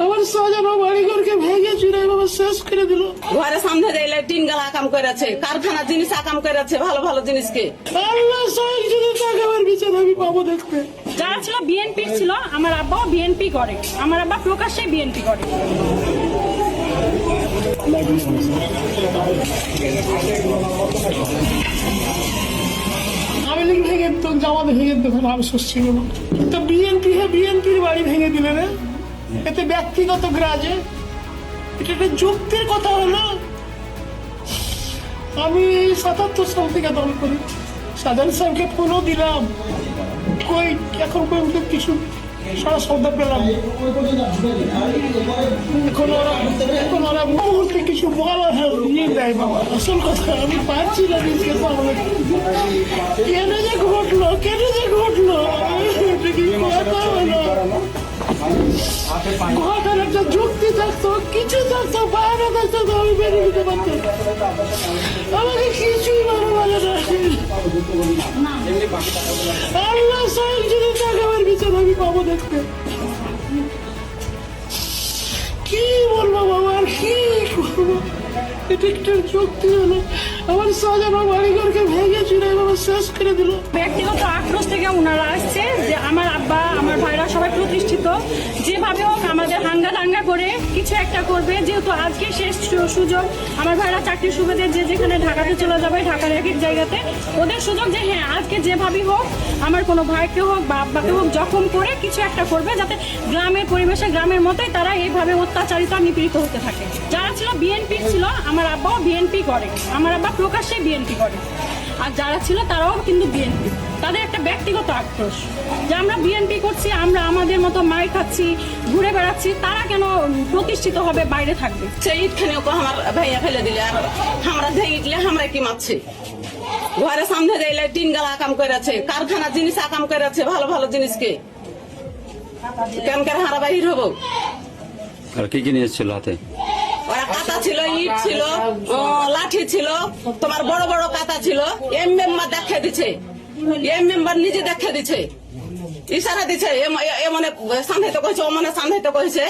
আমার সাজানো বাড়িঘরকে ভেঙে চুরে বাবা শেষ করে দিল। ঘরের সামনে দিলে টিন গালা আকাম করেছে, কারখানা জিনিস আকাম করেছে, ভালো ভালো জিনিসকে। আল্লাহ সবাই যদি টাকার বিচার আমি পাবো দেখতে। যারা ছিল বিএনপি ছিল, আমার আব্বাও বিএনপি করে, আমার আব্বা প্রকাশ্যে বিএনপি করে। আমি লিখ ভেঙে দিত, জামাত ভেঙে দিত, আফসোস ছিল না। তো বিএনপির বাড়ি ভেঙে দিলে না, এতে ব্যক্তিগত গ্রাজে, এটা একটা যুক্তির কথা হলো। আমি ৭৭ সাল থেকে দল করি, সাধারণ সাহেবকে ফোনও দিলাম, কই এখন পর্যন্ত কিছু সারা শব্দ পেলাম। এখন ওরা মুহূর্তে কিছু বলা নিয়ে দেয় বাবা। আসল কথা আমি পারছি না নিজকে সামনে। কেন যে ঘটলো এটা কি কথা হলো? ঘটার একটা যুক্তি থাকতো, কিছু থাকতো, বাইরে থাকতো, তো আমি বেরিয়ে দিতে পারতাম। আমাকে কিছুই ভালো লাগে না। আল্লাহ সাহেব যদি টাকার বিচার আমি পাবো দেখতে। কি বলবো বাবা, আর কি করবো? এটা একটা যুক্তি হলো। আমার সাজানো বাড়িঘরকে ভেঙে চুরে বাবা শেষ করে দিল। ব্যক্তিগত আক্রোশ থেকে ওনারা আসছে যে আমার আব্বা আমার ভাইরা সবাই প্রতিষ্ঠিত, যেভাবে হোক আমাদের হাঙ্গা করে কিছু একটা করবে। যেহেতু আজকে শেষ সুযোগ, আমার ভাইরা চাকরির সুবাদে যে যেখানে ঢাকাতে চলে যাবে, ঢাকার এক এক জায়গাতে ওদের সুযোগ যে হ্যাঁ আজকে যেভাবেই হোক আমার কোনো ভাইকে হোক বা আব্বাকে হোক জখম করে কিছু একটা করবে, যাতে গ্রামের পরিবেশে গ্রামের মতোই তারা এইভাবে অত্যাচারিত নিপীড়িত হতে থাকে। যারা ছিল বিএনপি ছিল, আমার আব্বাও বিএনপি করে, আমার আব্বা প্রকাশ্যে বিএনপি করে। আর যারা ছিল তারাও কিন্তু বিএনপি, তাদের একটা ব্যক্তিগত আক্রোশ যে আমরা বিএনপি করছি, আমরা আমাদের মতো মার খাচ্ছি, ঘুরে বেড়াচ্ছি, তারা কেন প্রতিষ্ঠিত হবে বাইরে থাকবে। সেই ইটখানে আমার ভাইয়া ফেলে দিলে, আর আমরা ভেঙে দিলে আমরা কি মারছি। ঘরের সামনে দিলে টিন গালা আকাম করেছে, কারখানা জিনিস আকাম করেছে, ভালো ভালো জিনিসকে। কেমন হারা বাহির হবো। আর কি নিয়ে এসেছিল হাতে? ওরা কাঁটা ছিল, ইট ছিল, লাঠি ছিল, তোমার বড় বড় কাঁটা ছিল। মেম্বার দেখে দিচ্ছে, মেম্বার নিজে দেখে দিচ্ছে, ইশারা দিচ্ছে, এমনে সান্ধাইতে কইছে, ও মনে সান্ধাইতে কইছে।